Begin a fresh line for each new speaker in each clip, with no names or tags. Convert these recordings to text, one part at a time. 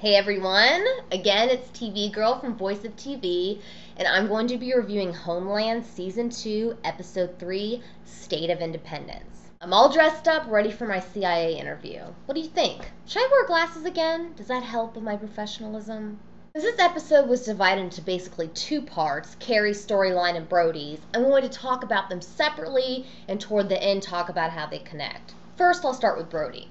Hey everyone, again it's TV Girl from Voice of TV, and I'm going to be reviewing Homeland Season 2, Episode 3, State of Independence. I'm all dressed up, ready for my CIA interview. What do you think? Should I wear glasses again? Does that help with my professionalism? As this episode was divided into basically two parts, Carrie's storyline and Brody's, I'm going to talk about them separately and toward the end talk about how they connect. First, I'll start with Brody.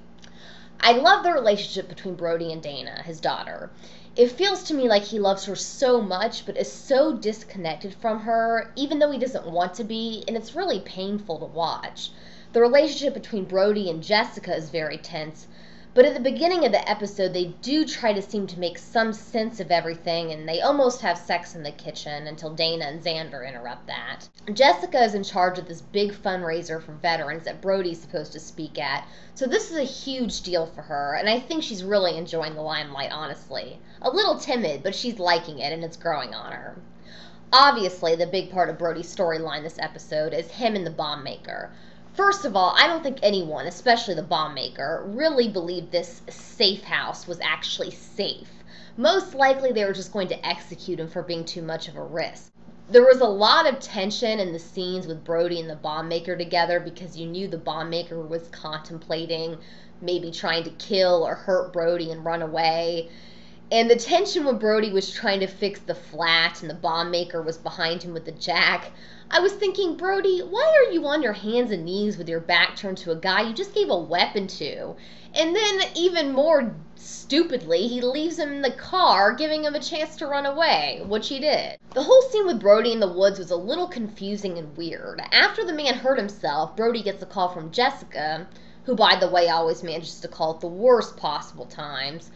I love the relationship between Brody and Dana, his daughter. It feels to me like he loves her so much, but is so disconnected from her, even though he doesn't want to be, and it's really painful to watch. The relationship between Brody and Jessica is very tense, but at the beginning of the episode, they do try to seem to make some sense of everything, and they almost have sex in the kitchen until Dana and Xander interrupt that. Jessica is in charge of this big fundraiser for veterans that Brody's supposed to speak at, so this is a huge deal for her, and I think she's really enjoying the limelight, honestly. A little timid, but she's liking it, and it's growing on her. Obviously, the big part of Brody's storyline this episode is him and the bomb maker. First of all, I don't think anyone, especially the bomb maker, really believed this safe house was actually safe. Most likely they were just going to execute him for being too much of a risk. There was a lot of tension in the scenes with Brody and the bomb maker together because you knew the bomb maker was contemplating maybe trying to kill or hurt Brody and run away. And the tension when Brody was trying to fix the flat and the bomb maker was behind him with the jack, I was thinking, Brody, why are you on your hands and knees with your back turned to a guy you just gave a weapon to? And then, even more stupidly, he leaves him in the car, giving him a chance to run away, which he did. The whole scene with Brody in the woods was a little confusing and weird. After the man hurt himself, Brody gets a call from Jessica, who, by the way, always manages to call at the worst possible times.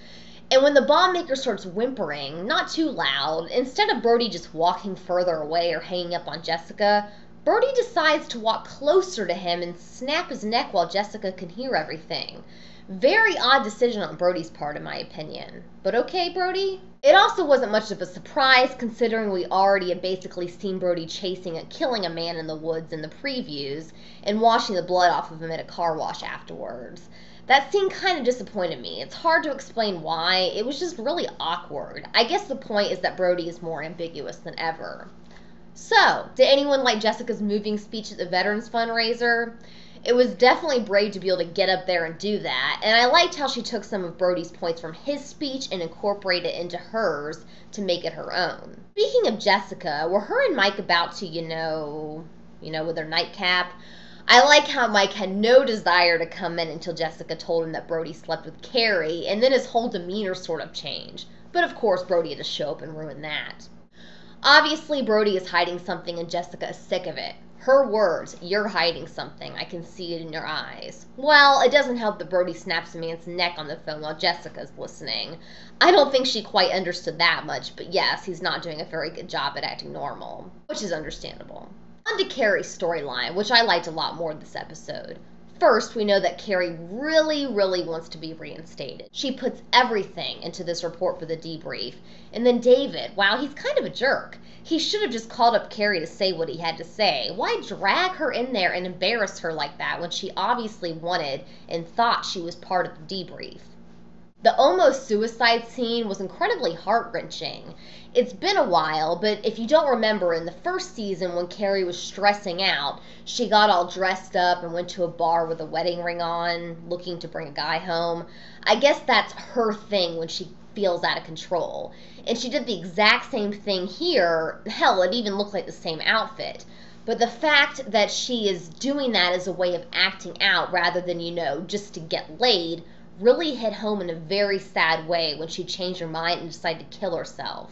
And when the bomb maker starts whimpering, not too loud, instead of Brody just walking further away or hanging up on Jessica, Brody decides to walk closer to him and snap his neck while Jessica can hear everything. Very odd decision on Brody's part, in my opinion. But okay, Brody? It also wasn't much of a surprise, considering we already had basically seen Brody chasing and killing a man in the woods in the previews, and washing the blood off of him at a car wash afterwards. That scene kind of disappointed me. It's hard to explain why. It was just really awkward. I guess the point is that Brody is more ambiguous than ever. So, did anyone like Jessica's moving speech at the Veterans Fundraiser? It was definitely brave to be able to get up there and do that, and I liked how she took some of Brody's points from his speech and incorporated it into hers to make it her own. Speaking of Jessica, were her and Mike about to, with their nightcap? I like how Mike had no desire to come in until Jessica told him that Brody slept with Carrie, and then his whole demeanor sort of changed. But of course, Brody had to show up and ruin that. Obviously, Brody is hiding something and Jessica is sick of it. Her words, "You're hiding something, I can see it in your eyes." Well, it doesn't help that Brody snaps a man's neck on the phone while Jessica's listening. I don't think she quite understood that much, but yes, he's not doing a very good job at acting normal, which is understandable. On to Carrie's storyline, which I liked a lot more this episode. First, we know that Carrie really wants to be reinstated. She puts everything into this report for the debrief. And then David, wow, he's kind of a jerk. He should have just called up Carrie to say what he had to say. Why drag her in there and embarrass her like that when she obviously wanted and thought she was part of the debrief? The almost suicide scene was incredibly heart-wrenching. It's been a while, but if you don't remember, in the first season when Carrie was stressing out, she got all dressed up and went to a bar with a wedding ring on, looking to bring a guy home. I guess that's her thing when she feels out of control. And she did the exact same thing here. Hell, it even looked like the same outfit. But the fact that she is doing that as a way of acting out rather than, just to get laid, really hit home in a very sad way when she changed her mind and decided to kill herself.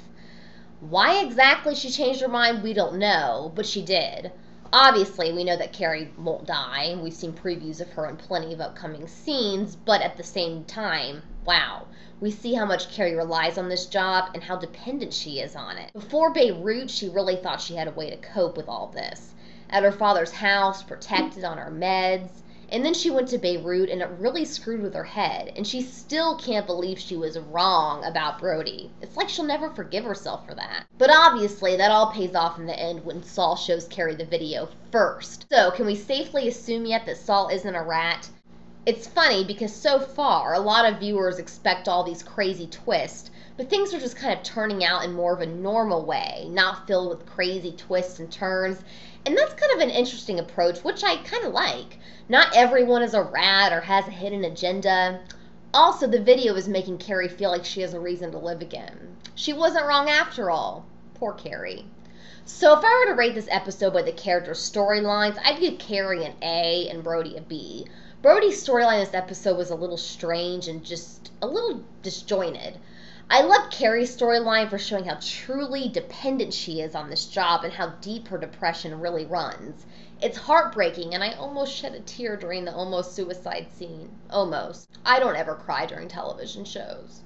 Why exactly she changed her mind, we don't know, but she did. Obviously, we know that Carrie won't die. We've seen previews of her in plenty of upcoming scenes, but at the same time, wow. We see how much Carrie relies on this job and how dependent she is on it. Before Beirut, she really thought she had a way to cope with all this. At her father's house, protected on her meds. And then she went to Beirut, and it really screwed with her head, and she still can't believe she was wrong about Brody. It's like she'll never forgive herself for that. But obviously, that all pays off in the end when Saul shows Carrie the video first. So, can we safely assume yet that Saul isn't a rat? It's funny because so far, a lot of viewers expect all these crazy twists, but things are just kind of turning out in more of a normal way, not filled with crazy twists and turns. And that's kind of an interesting approach, which I kind of like. Not everyone is a rat or has a hidden agenda. Also, the video is making Carrie feel like she has a reason to live again. She wasn't wrong after all. Poor Carrie. So if I were to rate this episode by the character storylines, I'd give Carrie an A and Brody a B. Brody's storyline this episode was a little strange and just a little disjointed. I loved Carrie's storyline for showing how truly dependent she is on this job and how deep her depression really runs. It's heartbreaking, and I almost shed a tear during the almost suicide scene. Almost. I don't ever cry during television shows.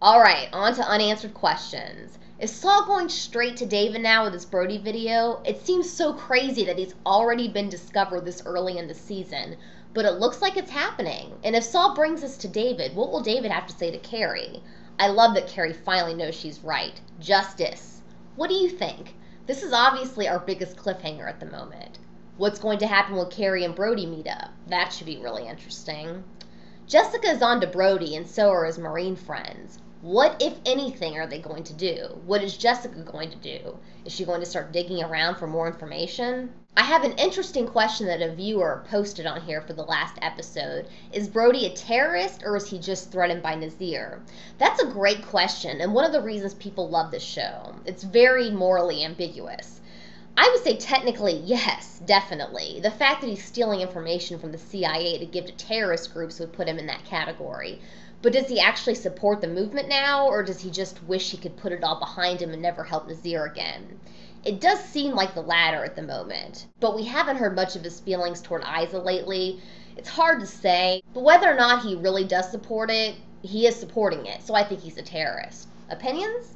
Alright, on to unanswered questions. Is Saul going straight to David now with his Brody video? It seems so crazy that he's already been discovered this early in the season, but it looks like it's happening. And if Saul brings us to David, what will David have to say to Carrie? I love that Carrie finally knows she's right. Justice. What do you think? This is obviously our biggest cliffhanger at the moment. What's going to happen when Carrie and Brody meet up? That should be really interesting. Jessica is on to Brody, and so are his Marine friends. What, if anything, are they going to do? What is Jessica going to do? Is she going to start digging around for more information? I have an interesting question that a viewer posted on here for the last episode. Is Brody a terrorist, or is he just threatened by Nazir? That's a great question, and one of the reasons people love this show. It's very morally ambiguous. I would say technically, yes, definitely. The fact that he's stealing information from the CIA to give to terrorist groups would put him in that category. But does he actually support the movement now, or does he just wish he could put it all behind him and never help Nazir again? It does seem like the latter at the moment, but we haven't heard much of his feelings toward Isa lately. It's hard to say, but whether or not he really does support it, he is supporting it, so I think he's a terrorist. Opinions?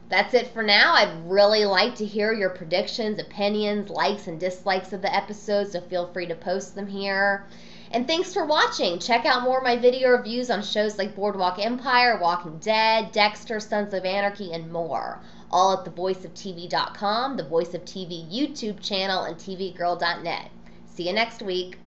That's it for now. I'd really like to hear your predictions, opinions, likes, and dislikes of the episode, so feel free to post them here. And thanks for watching. Check out more of my video reviews on shows like Boardwalk Empire, Walking Dead, Dexter, Sons of Anarchy, and more. All at thevoiceoftv.com, the Voice of TV YouTube channel, and tvgirl.net. See you next week.